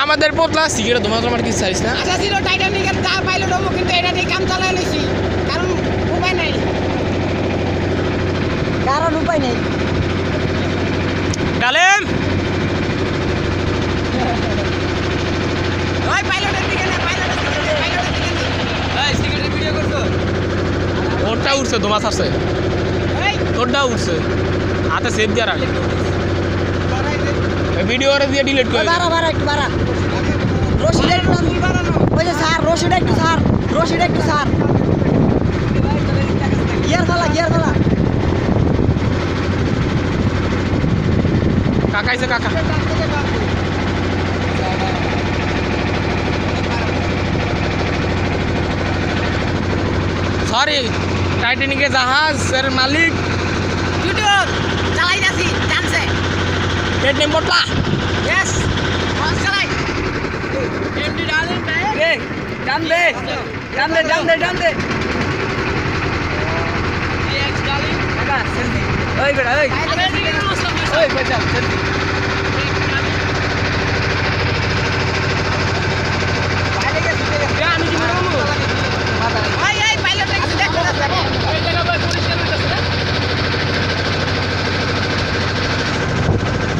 আমাদের পোতলা সিগারেট তোমার তোমার কিছু চাইছ না আচ্ছা ছিল টাইটানিকের যা পাইলট হবো কিন্তু এটা দিয়ে কাম চালাই লইছি কারণ উপায় নাই ডালেম ওই পাইলটের দিকে না পাইলটের দিকে এই সিগারেট ভিডিও করছো ওরটা উঠছে তোমার আছে এই তোরটা উঠছে হাতে সেভ দিয়ে রাখ ভিডিও দিয়ে ডিলিট করে একটু বাড়া রশিটা একটু ওই যে স্যার রশিটা একটু স্যার গিয়ার ফেলা কাকা আইছে কাকা সরি টাইটানিকের জাহাজের মালিক ইউটিউব চালাই যাচ্ছি জানছে পেট নেম পোতলা ইয়েস বস চালাই এমডি ডালেন রে টান দে এক্স ডালিং কাকা সেলফি ওই বেটা ওই আরে দিকে ওই বেটা সেলফি